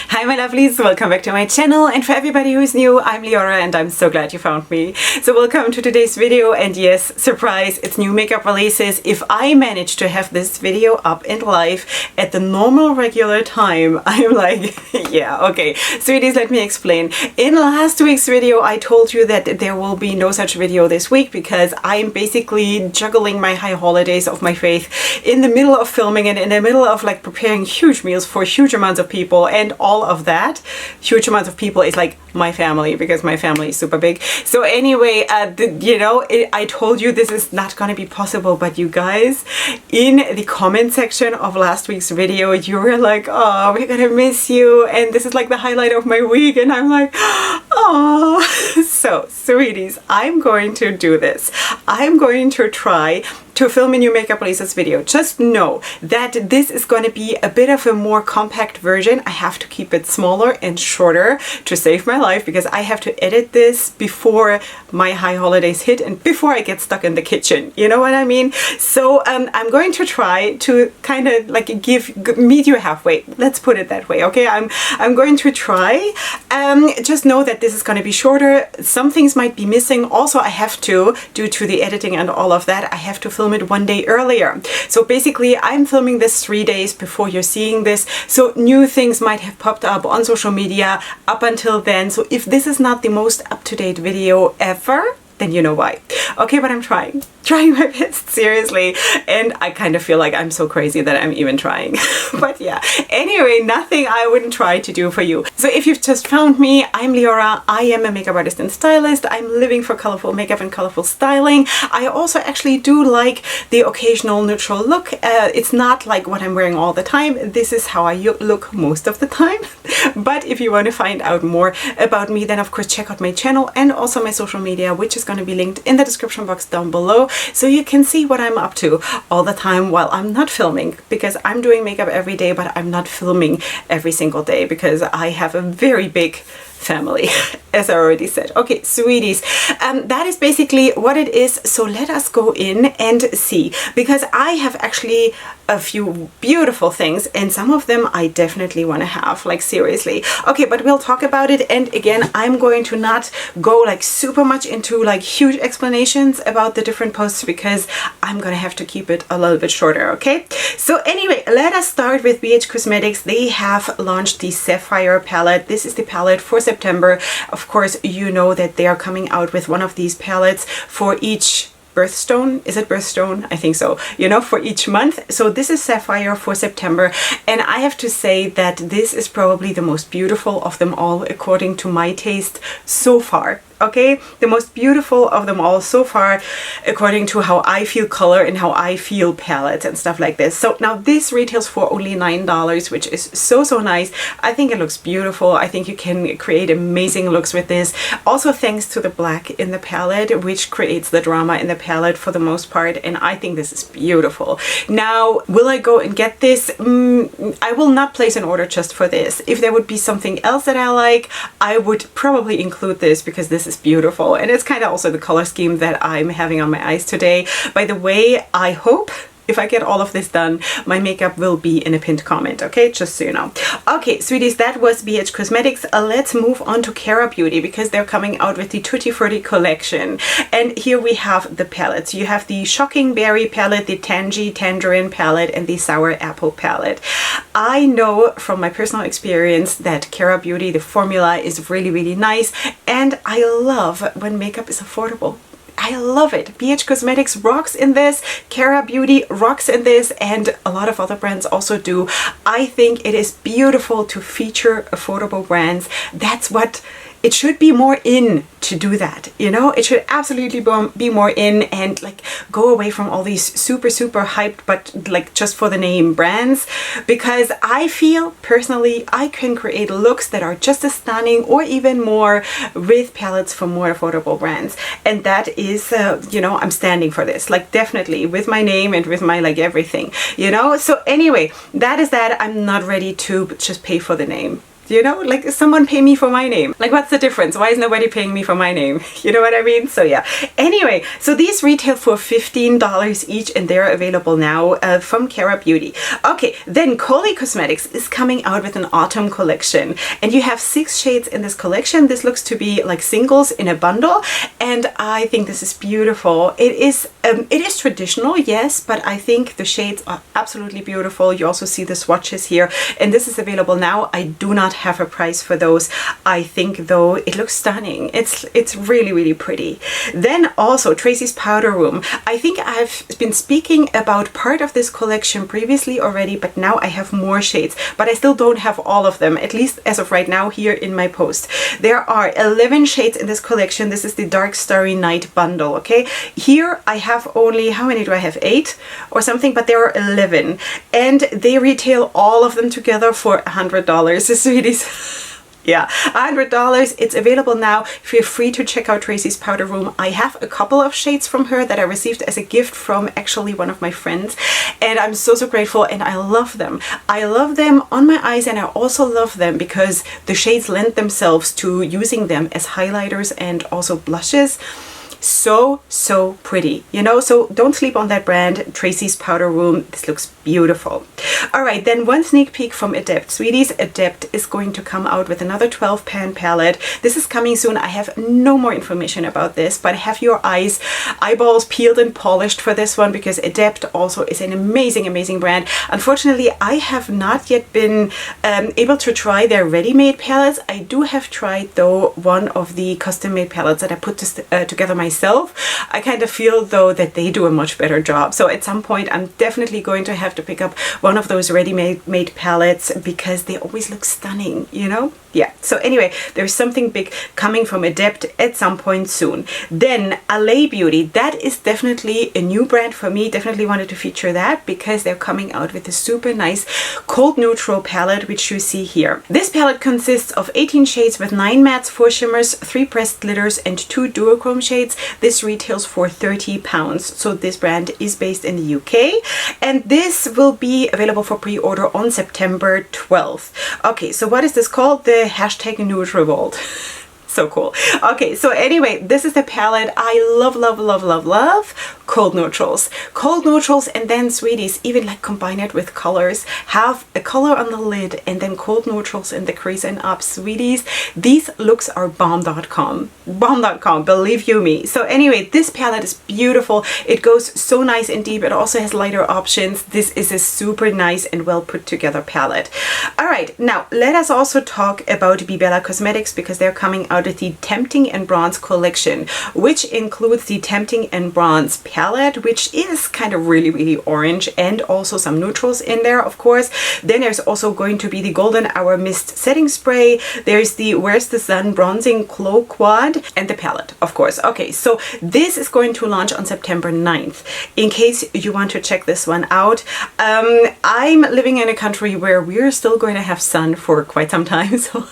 Hi my lovelies, welcome back to my channel, and for everybody who's new, I'm Leorah and I'm so glad you found me. So welcome to today's video, and yes, surprise, it's new makeup releases. If I manage to have this video up and live at the normal regular time, I'm like, yeah, okay. Sweeties, let me explain. In last week's video, I told you that there will be no such video this week because I'm basically juggling my high holidays of my faith in the middle of filming and in the middle of like preparing huge meals for huge amounts of people, and all of that huge amounts of people is like my family, because my family is super big. So anyway, I told you this is not gonna be possible, but you guys, in the comment section of last week's video, you were like, oh, we're gonna miss you, and this is like the highlight of my week, and I'm like, oh. So sweeties, I'm going to do this. I'm going to try to film a new makeup releases video. Just know that this is going to be a bit of a more compact version. I have to keep it smaller and shorter to save my life, because I have to edit this before my high holidays hit and before I get stuck in the kitchen. You know what I mean? So I'm going to try to kind of like meet you halfway. Let's put it that way. Okay, I'm going to try. Just know that this is going to be shorter. Some things might be missing. Also, I have to, due to the editing and all of that, I have to film it one day earlier. So basically I'm filming this 3 days before you're seeing this, so new things might have popped up on social media up until then. So if this is not the most up-to-date video ever, then you know why. Okay, but I'm trying my best, seriously, and I kind of feel like I'm so crazy that I'm even trying. But yeah, anyway, nothing I wouldn't try to do for you. So if you've just found me, I'm Leorah. I am a makeup artist and stylist. I'm living for colorful makeup and colorful styling. I also actually do like the occasional neutral look. It's not like what I'm wearing all the time. This is how I look most of the time. But if you want to find out more about me, then of course check out my channel and also my social media, which is going to be linked in the description box down below, so you can see what I'm up to all the time while I'm not filming, because I'm doing makeup every day, but I'm not filming every single day because I have a very big family, as I already said. Okay, sweeties, that is basically what it is. So let us go in and see, because I have actually a few beautiful things, and some of them I definitely want to have, like seriously. Okay, but we'll talk about it. And again, I'm going to not go like super much into like huge explanations about the different posts, because I'm gonna have to keep it a little bit shorter. Okay, so anyway, let us start with BH Cosmetics. They have launched the Sapphire palette. This is the palette for September. Of course, you know that they are coming out with one of these palettes for each birthstone. Is it birthstone? I think so. You know, for each month. So this is Sapphire for September, and I have to say that this is probably the most beautiful of them all according to my taste so far. Okay, the most beautiful of them all so far according to how I feel color and how I feel palettes and stuff like this. So now this retails for only $9, which is so nice. I think it looks beautiful. I think you can create amazing looks with this. Also thanks to the black in the palette, which creates the drama in the palette for the most part, and I think this is beautiful. Now, will I go and get this? I will not place an order just for this. If there would be something else that I like, I would probably include this, because this is beautiful, and it's kind of also the color scheme that I'm having on my eyes today. By the way, I hope if I get all of this done, my makeup will be in a pinned comment, okay? Just so you know. Okay, sweeties, that was BH Cosmetics. Let's move on to Cara Beauty, because they're coming out with the Tutti Frutti collection. And here we have the palettes. You have the Shocking Berry palette, the Tangerine palette, and the Sour Apple palette. I know from my personal experience that Cara Beauty, the formula is really nice, and I love when makeup is affordable. I love it. BH Cosmetics rocks in this, Cara Beauty rocks in this, and a lot of other brands also do. I think it is beautiful to feature affordable brands. That's what it should be more in to do that, you know? It should absolutely be more in, and like go away from all these super hyped but like just for the name brands, because I feel personally I can create looks that are just as stunning or even more with palettes from more affordable brands, and that is you know, I'm standing for this, like definitely with my name and with my like everything, you know? So anyway, that is that. I'm not ready to just pay for the name. You know, like someone pay me for my name. Like what's the difference? Why is nobody paying me for my name? You know what I mean? So yeah. Anyway, so these retail for $15 each and they're available now from Cara Beauty. Okay, then Colin Cosmetics is coming out with an autumn collection and you have 6 shades in this collection. This looks to be like singles in a bundle and I think this is beautiful. It is traditional, yes, but I think the shades are absolutely beautiful. You also see the swatches here and this is available now. I do not have a price for those. I think though it looks stunning. It's really, really pretty. Then also Tracy's Powder Room. I think I've been speaking about part of this collection previously already, but now I have more shades, but I still don't have all of them, at least as of right now here in my post. There are 11 shades in this collection. This is the Dark Starry Night bundle, okay? Here I have only, how many do I have? 8 or something, but there are 11 and they retail all of them together for $100. Yeah, $100. It's available now. Feel free to check out Tracy's Powder Room. I have a couple of shades from her that I received as a gift from actually one of my friends and I'm so grateful and I love them. I love them on my eyes and I also love them because the shades lend themselves to using them as highlighters and also blushes. So pretty, you know, so don't sleep on that brand, Tracy's Powder Room. This looks beautiful. All right, then one sneak peek from Adept. Sweeties, Adept is going to come out with another 12 pan palette. This is coming soon. I have no more information about this, but have your eyeballs peeled and polished for this one because Adept also is an amazing brand. Unfortunately, I have not yet been able to try their ready-made palettes. I do have tried though one of the custom-made palettes that I put together myself. I kind of feel though that they do a much better job. So at some point I'm definitely going to have to pick up one of those ready-made palettes because they always look stunning, you know? Yeah, so anyway, there's something big coming from Adept at some point soon. Then LA Beauty, that is definitely a new brand for me. Definitely wanted to feature that because they're coming out with a super nice cold neutral palette, which you see here. This palette consists of 18 shades with 9 mattes, 4 shimmers, 3 pressed glitters, and 2 duochrome shades. This retails for £30. So this brand is based in the UK and this will be available for pre-order on September 12th. Okay, so what is this called? The hashtag Nude Revolt. So cool. Okay, so anyway, this is the palette. I love cold neutrals. Cold neutrals and then sweeties, even like combine it with colors. Have a color on the lid and then cold neutrals in the crease and up. Sweeties, these looks are bomb.com. Bomb.com, believe you me. So anyway, this palette is beautiful. It goes so nice and deep. It also has lighter options. This is a super nice and well put together palette. All right, now let us also talk about By Cosmetics because they're coming out with the Tempting and Bronze collection, which includes the Tempting and Bronze palette, which is kind of really orange and also some neutrals in there, of course. Then there's also going to be the Golden Hour Mist setting spray. There's the Where's the Sun bronzing glow quad and the palette, of course. Okay, so this is going to launch on September 9th in case you want to check this one out. I'm living in a country where we're still going to have sun for quite some time, so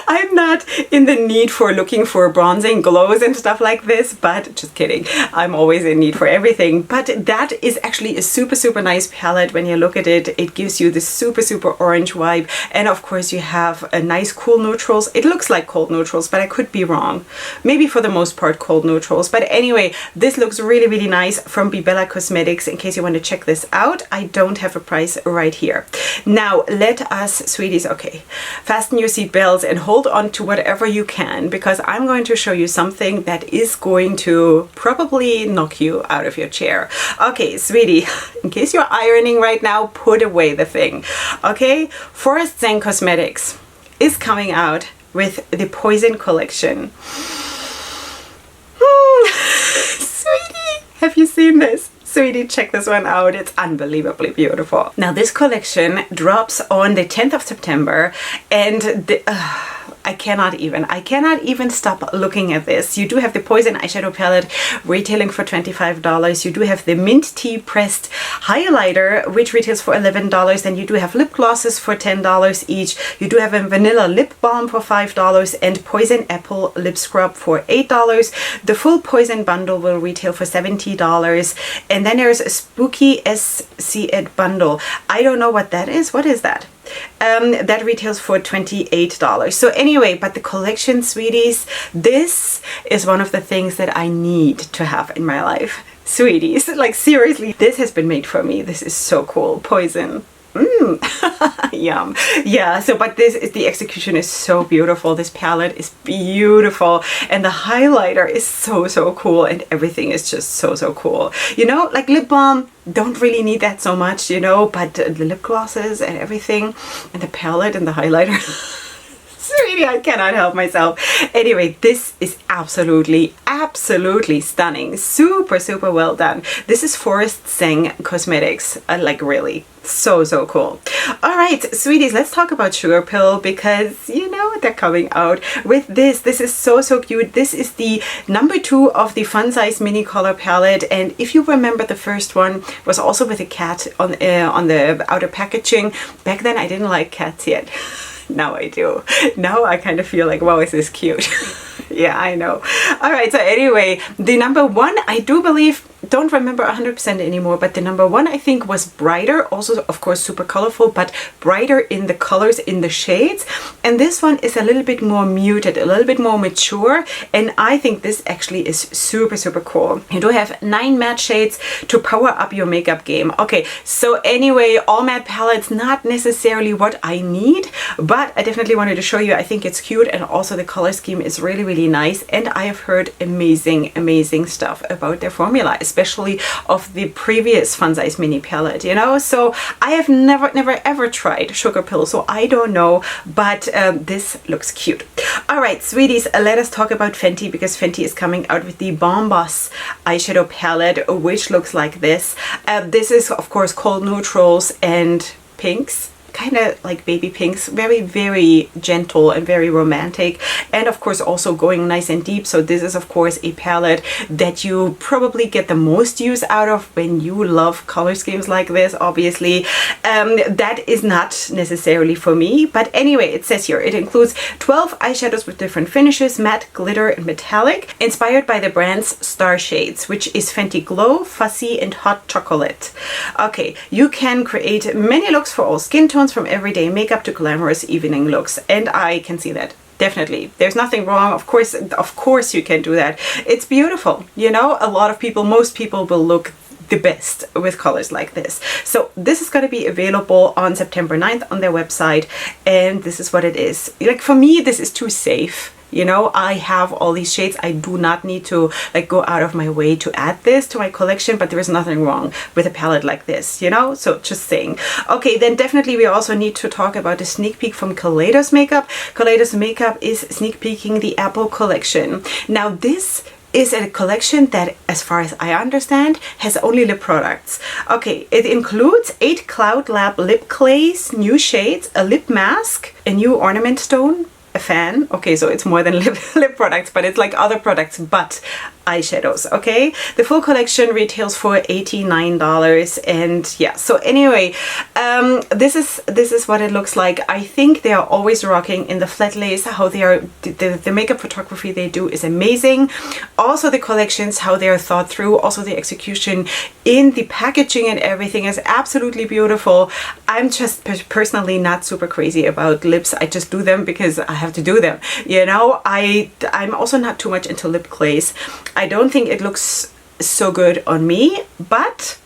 I'm not in the need for looking for bronzing glows and stuff like this, but just kidding. I'm always in need for everything. But that is actually a super nice palette. When you look at it, it gives you this super orange vibe. And of course you have a nice cool neutrals. It looks like cold neutrals, but I could be wrong. Maybe for the most part cold neutrals. But anyway, this looks really nice from By Cosmetics in case you want to check this out. I don't have a price right here. Now let us, sweeties, okay, fasten your seatbelts and hold on to whatever you can because I'm going to show you something that is going to probably knock you out of your chair. Okay, sweetie, in case you're ironing right now, put away the thing. Okay, Forrest Zen Cosmetics is coming out with the Poison collection. Sweetie, have you seen this? Sweetie, check this one out. It's unbelievably beautiful. Now this collection drops on the 10th of September and I cannot even stop looking at this. You do have the Poison eyeshadow palette retailing for $25. You do have the Mint Tea pressed highlighter which retails for $11. Then you do have lip glosses for $10 each. You do have a vanilla lip balm for $5 and Poison apple lip scrub for $8. The full Poison bundle will retail for $70. And then there's a Spooky SC Ed bundle. I don't know what that is. What is that? That retails for $28. So anyway, but the collection, sweeties, this is one of the things that I need to have in my life. Sweeties, like seriously, this has been made for me. This is so cool. Poison. Yum. Yeah, so but this is, the execution is so beautiful. This palette is beautiful, and the highlighter is so cool, and everything is just so cool. You know, like lip balm, don't really need that so much, you know, but the lip glosses and everything, and the palette and the highlighter. Sweetie, I cannot help myself. Anyway, this is absolutely stunning. Super well done. This is Forrest Zen Cosmetics. Like really, so cool. All right, sweeties, let's talk about Sugarpill, because you know they're coming out with this. This is so cute. This is the number 2 of the fun size mini color palette, and if you remember, the first one was also with a cat on the outer packaging. Back then I didn't like cats yet. Now I do. Now I kind of feel like, wow, is this cute? Yeah, I know. All right, so anyway, the number 1, I do believe, don't remember 100% anymore, but the number 1 I think was brighter, also of course super colorful, but brighter in the colors, in the shades. And this one is a little bit more muted, a little bit more mature, and I think this actually is super cool. You do have 9 matte shades to power up your makeup game. Okay, so anyway, all matte palettes, not necessarily what I need, but I definitely wanted to show you. I think it's cute, and also the color scheme is really nice, and I have heard amazing stuff about their formula, especially of the previous fun size mini palette, you know. So I have never ever tried Sugarpill, so I don't know, but this looks cute. All right, sweeties, let us talk about Fenty, because Fenty is coming out with the Bombas eyeshadow palette, which looks like this. This is of course cold neutrals and pinks, kind of like baby pinks, very gentle and very romantic, and of course also going nice and deep. So this is of course a palette that you probably get the most use out of when you love color schemes like this, obviously. That is not necessarily for me, but anyway, it says here it includes 12 eyeshadows with different finishes, matte, glitter and metallic, inspired by the brand's star shades, which is Fenty Glow, Fussy and Hot Chocolate. Okay, you can create many looks for all skin tones, from everyday makeup to glamorous evening looks, and I can see that. Definitely, there's nothing wrong. Of course you can do that. It's beautiful, you know. A lot of people, most people will look the best with colors like this. So this is going to be available on September 9th on their website, and this is what it is. Like for me, this is too safe. You know, I have all these shades. I do not need to like go out of my way to add this to my collection, but there is nothing wrong with a palette like this, you know? So just saying. Okay, then definitely we also need to talk about the sneak peek from Kaleidos Makeup. Kaleidos Makeup is sneak peeking the Apple collection. Now this is a collection that, as far as I understand, has only lip products. Okay, it includes 8 Cloud Lab lip clays, new shades, a lip mask, a new ornament stone, a fan. Okay, so it's more than lip products, but it's like other products but eyeshadows. Okay, the full collection retails for $89, and yeah, so anyway, this is what it looks like. I think they are always rocking in the flat lace. How they are, the makeup photography they do is amazing. Also the collections, how they are thought through, also the execution in the packaging and everything is absolutely beautiful. I'm just personally not super crazy about lips. I just do them because I have to do them, you know. I'm also not too much into lip glaze. I don't think it looks so good on me, but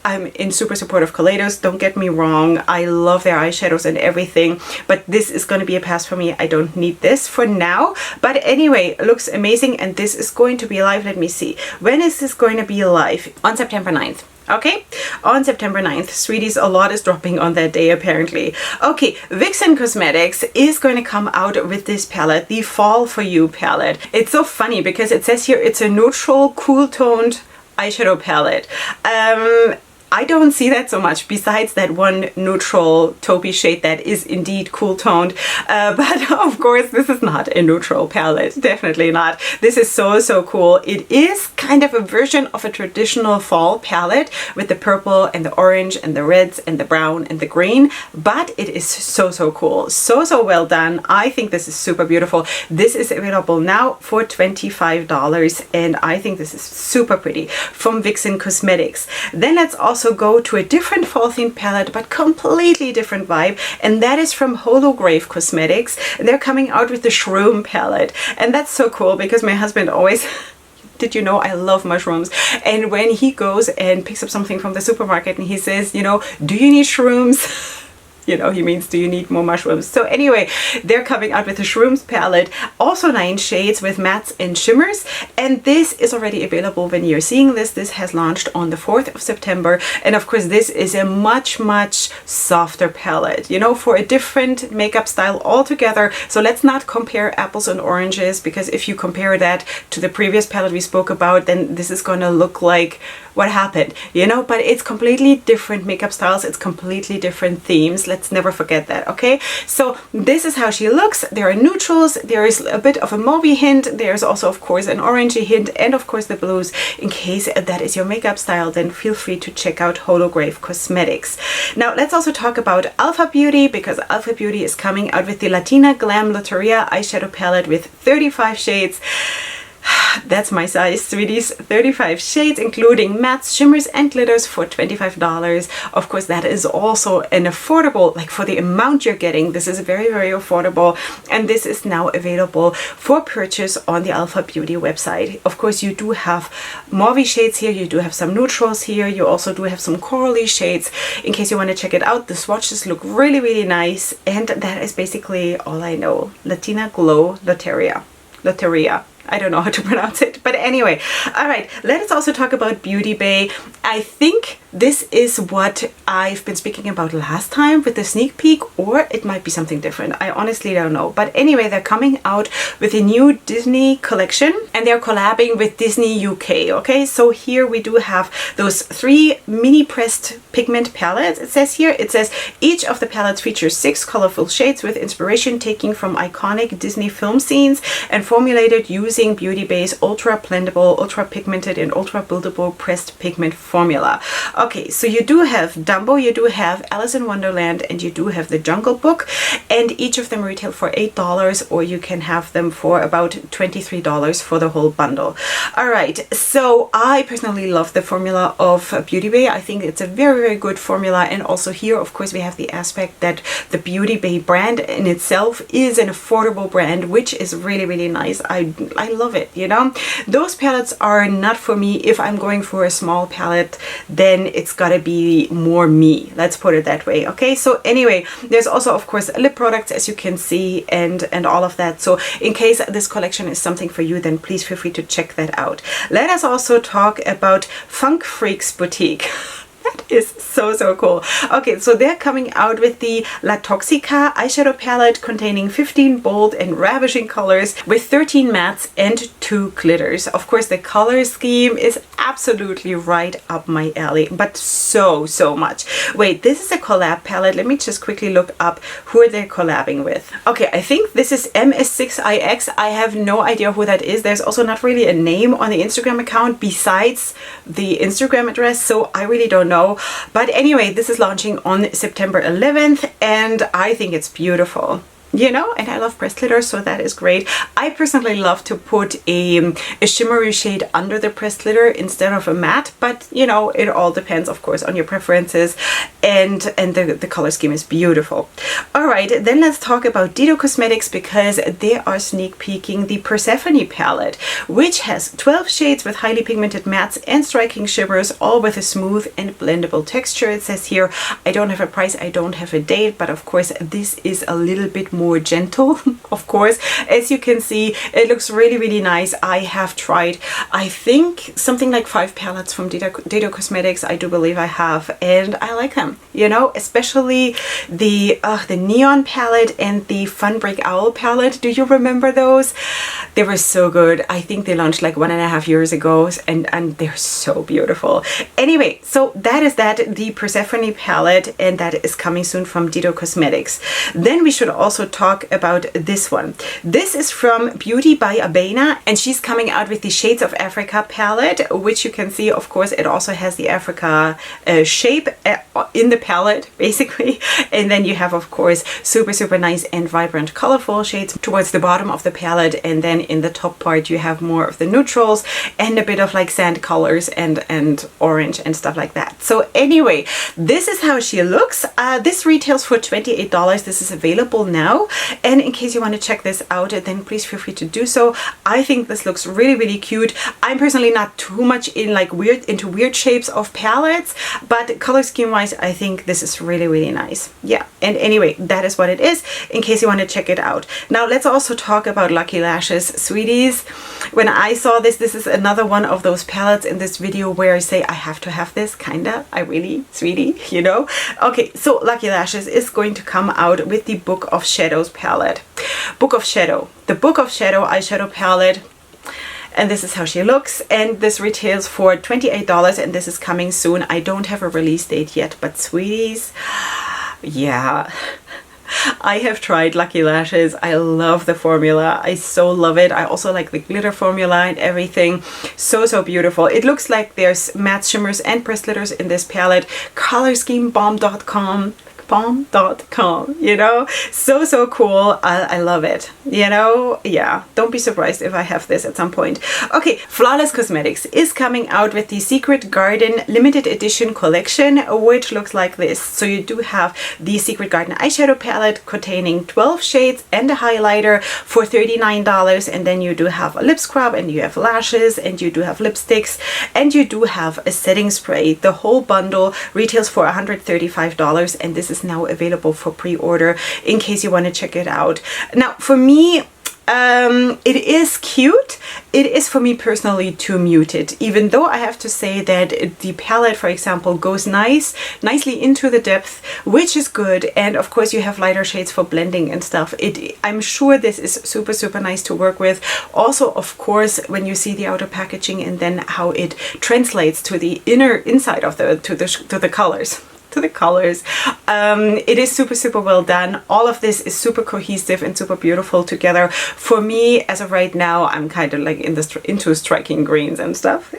I'm in super support of Kaleidos. Don't get me wrong, I love their eyeshadows and everything, but this is going to be a pass for me. I don't need this for now, but anyway, it looks amazing, and this is going to be live. Let me see, when is this going to be live? On September 9th. Okay, on September 9th, sweeties, a lot is dropping on that day apparently. Okay, Vixen Cosmetics is going to come out with this palette, the Fall For You palette. It's so funny because it says here it's a neutral, cool toned eyeshadow palette. I don't see that so much, besides that one neutral taupey shade that is indeed cool toned, but of course this is not a neutral palette, definitely not. This is so cool. It is kind of a version of a traditional fall palette with the purple and the orange and the reds and the brown and the green, but it is so cool, so well done. I think this is super beautiful. This is available now for $25, and I think this is super pretty, from Vixen Cosmetics. Then let's also also go to a different fall themed palette, but completely different vibe, and that is from Holograve Cosmetics. They're coming out with the Shroom palette, and that's so cool because my husband always did you know I love mushrooms? And when he goes and picks up something from the supermarket and he says, you know, do you need shrooms? You know, he means, do you need more mushrooms? So anyway, they're coming out with a Shrooms palette, also 9 shades with mattes and shimmers. And this is already available when you're seeing this. This has launched on the 4th of September. And of course, this is a much, much softer palette, you know, for a different makeup style altogether. So let's not compare apples and oranges, because if you compare that to the previous palette we spoke about, then this is going to look like what happened, you know, but it's completely different makeup styles. It's completely different themes. Let's never forget that. Okay, so this is how she looks. There are neutrals, there is a bit of a mauvey hint, there's also of course an orangey hint, and of course the blues. In case that is your makeup style, then feel free to check out Holograve Cosmetics. Now let's also talk about Alpha Beauty, because Alpha Beauty is coming out with the Latina Glam Loteria eyeshadow palette with 35 shades. That's my size, sweeties. 35 shades, including mattes, shimmers, and glitters for $25. Of course, that is also an affordable, like for the amount you're getting, this is very, very affordable. And this is now available for purchase on the Alpha Beauty website. Of course, you do have mauvey shades here. You do have some neutrals here. You also do have some corally shades. In case you want to check it out, the swatches look really, really nice. And that is basically all I know. Latina Glow Loteria. Loteria. I don't know how to pronounce it, but anyway. All right, let us also talk about Beauty Bay. I think this is what I've been speaking about last time with the sneak peek, or it might be something different. I honestly don't know. But anyway, they're coming out with a new Disney collection, and they're collabing with Disney UK. Okay, so here we do have those 3 mini pressed pigment palettes. It says here, it says each of the palettes features 6 colorful shades with inspiration taken from iconic Disney film scenes and formulated using Beauty Bay's ultra blendable, ultra pigmented, and ultra buildable pressed pigment formula. Okay, so you do have Dumbo, you do have Alice in Wonderland, and you do have the Jungle Book, and each of them retail for $8, or you can have them for about $23 for the whole bundle. All right, so I personally love the formula of Beauty Bay. I think it's a very, very good formula, and also here, of course, we have the aspect that the Beauty Bay brand in itself is an affordable brand, which is really, really nice. I love it, you know. Those palettes are not for me. If I'm going for a small palette, then it's gotta be more me, let's put it that way. Okay, so anyway, there's also of course lip products, as you can see, and all of that. So in case this collection is something for you, then please feel free to check that out. Let us also talk about Funk Freaks Boutique. That is so, so cool. Okay, so they're coming out with the La Toxica eyeshadow palette containing 15 bold and ravishing colors with 13 mattes and 2 glitters. Of course, the color scheme is absolutely right up my alley, but so, so much. Wait, this is a collab palette. Let me just quickly look up who they're collabing with. Okay, I think this is MS6IX. I have no idea who that is. There's also not really a name on the Instagram account besides the Instagram address, so I really don't know. But anyway, this is launching on September 11th, and I think it's beautiful. You know, and I love pressed glitter, so that is great. I personally love to put a shimmery shade under the pressed glitter instead of a matte, but you know, it all depends, of course, on your preferences, and the color scheme is beautiful. All right, then let's talk about Dio Cosmetics, because they are sneak peeking the Persephone palette, which has 12 shades with highly pigmented mattes and striking shimmers, all with a smooth and blendable texture. It says here, I don't have a price, I don't have a date, but of course, this is a little bit more gentle. Of course, as you can see, it looks really, really nice. I have tried, I think, something like 5 palettes from Dio Cosmetics. I do believe I have, and I like them, you know, especially the neon palette and the Fun Break Owl palette. Do you remember those? They were so good. I think they launched like 1.5 years ago, and they're so beautiful. Anyway, so that is the Persephone palette, and that is coming soon from Dio Cosmetics. Then we should also talk about this one. This is from Beauty by Abana, and she's coming out with the Shades of Africa palette, which you can see, of course, it also has the Africa shape in the palette, basically. And then you have, of course, super nice and vibrant, colorful shades towards the bottom of the palette. And then in the top part, you have more of the neutrals and a bit of like sand colors and orange and stuff like that. So anyway, this is how she looks. This retails for $28. This is available now. And in case you want to check this out, then please feel free to do so. I think this looks really cute. I'm personally not too much in like into weird shapes of palettes, but color scheme wise, I think this is really nice. Yeah. And anyway, that is what it is, in case you want to check it out. Now let's also talk about Lucky Lashes, sweeties. When I saw this, this is another one of those palettes in this video where I say I have to have this, kinda. I really, sweetie, you know. Okay, so Lucky Lashes is going to come out with the Book of Shadows palette. Book of Shadow. The Book of Shadow eyeshadow palette. And this is how she looks, and this retails for $28, and this is coming soon. I don't have a release date yet, but sweeties, yeah. I have tried Lucky Lashes. I love the formula. I so love it. I also like the glitter formula and everything. So beautiful. It looks like there's matte shimmers and pressed glitters in this palette. Color scheme bomb.com, you know, so cool. I love it, you know. Yeah, don't be surprised if I have this at some point. Okay, Flawless Cosmetics is coming out with the Secret Garden limited edition collection, which looks like this. So you do have the Secret Garden eyeshadow palette containing 12 shades and a highlighter for $39, and then you do have a lip scrub, and you have lashes, and you do have lipsticks, and you do have a setting spray. The whole bundle retails for $135, and this is now available for pre-order in case you want to check it out. Now for me, it is cute. It is for me personally too muted, even though I have to say that the palette, for example, goes nicely into the depth, which is good. And of course you have lighter shades for blending and stuff. I'm sure this is super nice to work with. Also, of course, when you see the outer packaging and then how it translates to the inside of the colors. It is super well done. All of this is super cohesive and super beautiful together. For me, as of right now, I'm kind of like into striking greens and stuff.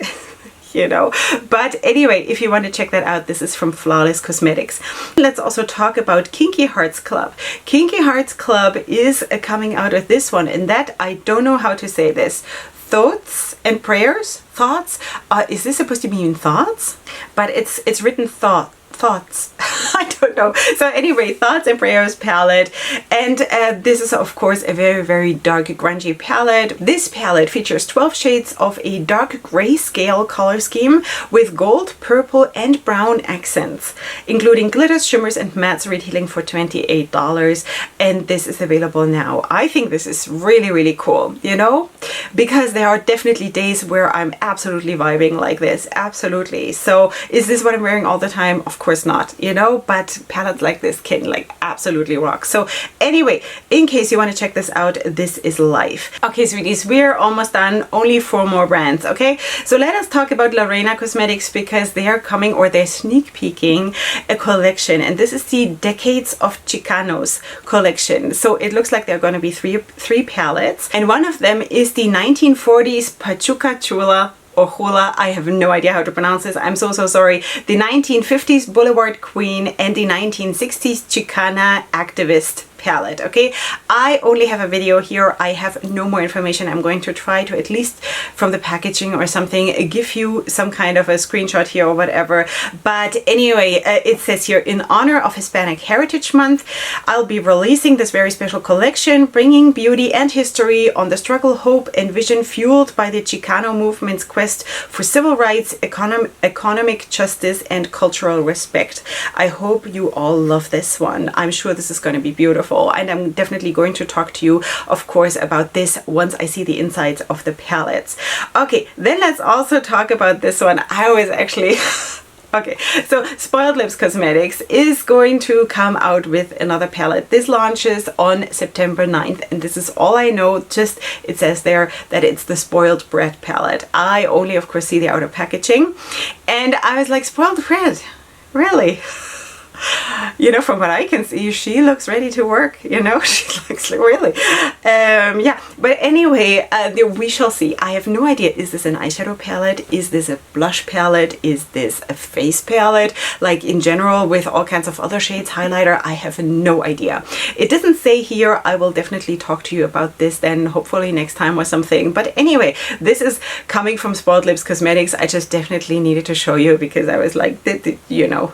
You know, but anyway, if you want to check that out, this is from Flawless Cosmetics. Let's also talk about Kinky Hearts Club. Kinky Hearts Club is coming out of this one, and that I don't know how to say this. Thoughts and prayers? Thoughts? Is this supposed to mean thoughts? But it's written thoughts. I don't know. So anyway, Thoughts and Prayers palette, and this is of course a very dark grungy palette. This palette features 12 shades of a dark grayscale color scheme with gold, purple and brown accents, including glitters, shimmers and mattes, retailing for $28, and this is available now. I think this is really cool, you know, because there are definitely days where I'm absolutely vibing like this. Absolutely. So is this what I'm wearing all the time? Of course not, you know, but palettes like this can like absolutely rock. So anyway, in case you want to check this out, this is life. Okay, sweeties, we're almost done. Only 4 more brands. Okay, so let us talk about Loreal Cosmetics, because they are coming, or they're sneak peeking a collection, and this is the Decades of Chicanos collection. So it looks like there are going to be three palettes, and one of them is the 1940s Pachuca Chula or Hula, I have no idea how to pronounce this, I'm so sorry, the 1950s Boulevard Queen, and the 1960s Chicana Activist palette. Okay, I only have a video here. I have no more information. I'm going to try to, at least from the packaging or something, give you some kind of a screenshot here or whatever. But anyway, it says here, in honor of Hispanic Heritage Month, I'll be releasing this very special collection, bringing beauty and history on the struggle, hope and vision fueled by the Chicano movement's quest for civil rights, economic justice and cultural respect. I hope you all love this one. I'm sure this is going to be beautiful. And I'm definitely going to talk to you, of course, about this once I see the insides of the palettes. Okay, then let's also talk about this one. I was actually... Okay, so Spoiled Lips Cosmetics is going to come out with another palette. This launches on September 9th, and this is all I know. Just, it says there that it's the Spoiled Bread palette. I only, of course, see the outer packaging, and I was like, Spoiled Bread? Really? you know, from what I can see, she looks ready to work, you know, she looks really, yeah, but anyway, we shall see. I have no idea, is this an eyeshadow palette, is this a blush palette, is this a face palette, like in general with all kinds of other shades, highlighter, I have no idea. It doesn't say here. I will definitely talk to you about this then hopefully next time or something, but anyway, this is coming from Spoiled Lips Cosmetics. I just definitely needed to show you because I was like, you know,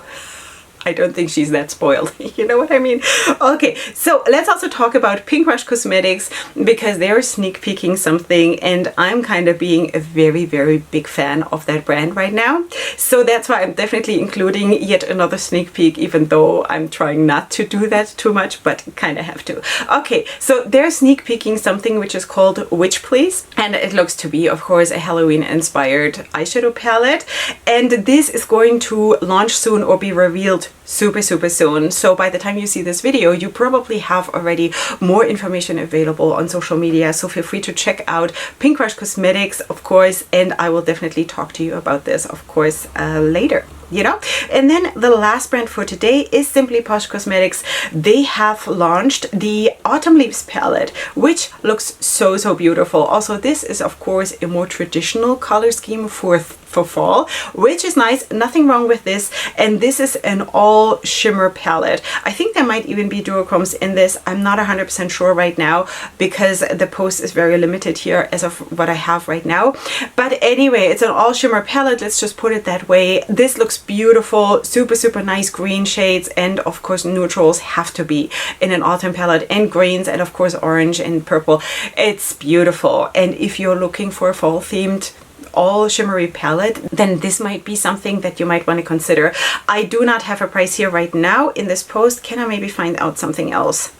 I don't think she's that spoiled. You know what I mean? Okay, so let's also talk about Pink Rush Cosmetics because they're sneak peeking something and I'm kind of being a very, very big fan of that brand right now. So that's why I'm definitely including yet another sneak peek, even though I'm trying not to do that too much, but kind of have to. Okay, so they're sneak peeking something which is called Witch Please. And it looks to be, of course, a Halloween inspired eyeshadow palette. And this is going to launch soon or be revealed super soon. So by the time you see this video, you probably have already more information available on social media, so feel free to check out Pink Rush Cosmetics, of course, and I will definitely talk to you about this, of course, later. You know, and then the last brand for today is simply Posh Cosmetics. They have launched the Autumn Leaves palette, which looks so beautiful. Also, this is of course a more traditional color scheme for fall, which is nice, nothing wrong with this. And this is an all shimmer palette. I think there might even be duochromes in this. I'm not 100% sure right now because the post is very limited here as of what I have right now, but anyway, it's an all shimmer palette, let's just put it that way. This looks beautiful, super nice green shades, and of course neutrals have to be in an autumn palette, and greens, and of course orange and purple. It's beautiful, and if you're looking for a fall themed all shimmery palette, then this might be something that you might want to consider. I do not have a price here right now in this post. Can I maybe find out something else?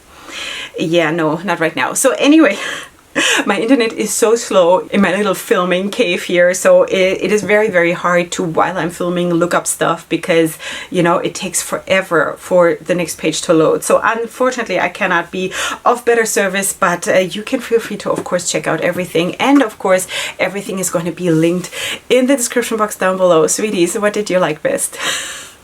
Yeah, no, not right now. So anyway, my internet is so slow in my little filming cave here, so it is very hard to, while I'm filming, look up stuff because, you know, it takes forever for the next page to load. So unfortunately I cannot be of better service, but you can feel free to of course check out everything, and of course everything is going to be linked in the description box down below. Sweeties, what did you like best?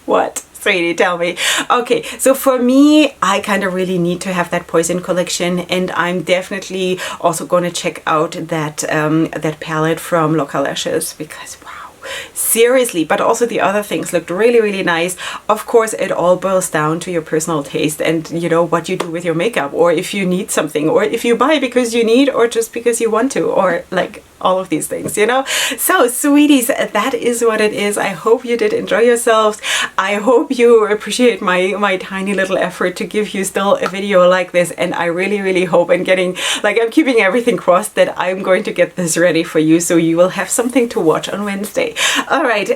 What? Sweetie, tell me. Okay, so for me, I kind of really need to have that Poison collection, and I'm definitely also going to check out that that palette from Local Lashes because wow, seriously. But also the other things looked really nice. Of course, it all boils down to your personal taste and, you know, what you do with your makeup, or if you need something, or if you buy because you need, or just because you want to, or like all of these things, you know. So sweeties, that is what it is. I hope you did enjoy yourselves. I hope you appreciate my tiny little effort to give you still a video like this, and I really hope, and getting, like, I'm keeping everything crossed that I'm going to get this ready for you so you will have something to watch on Wednesday. All right,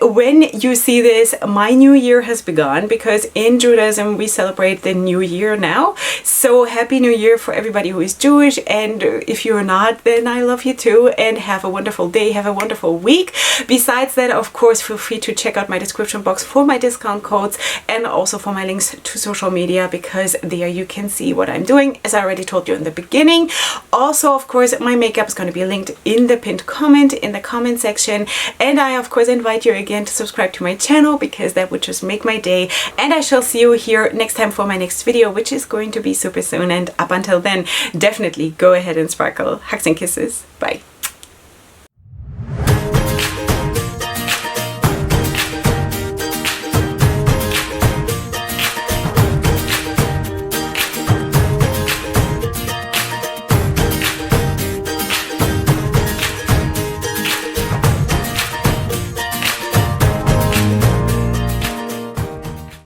when you see this, my new year has begun because in Judaism we celebrate the new year now. So happy new year for everybody who is Jewish, and if you're not, then I love you too, and have a wonderful day, have a wonderful week. Besides that, of course, feel free to check out my description box for my discount codes and also for my links to social media, because there you can see what I'm doing, as I already told you in the beginning. Also, of course, my makeup is going to be linked in the pinned comment in the comment section, and I of course invite you again to subscribe to my channel because that would just make my day. And I shall see you here next time for my next video, which is going to be super soon, and up until then, definitely go ahead and sparkle. Hugs and kisses. Bye.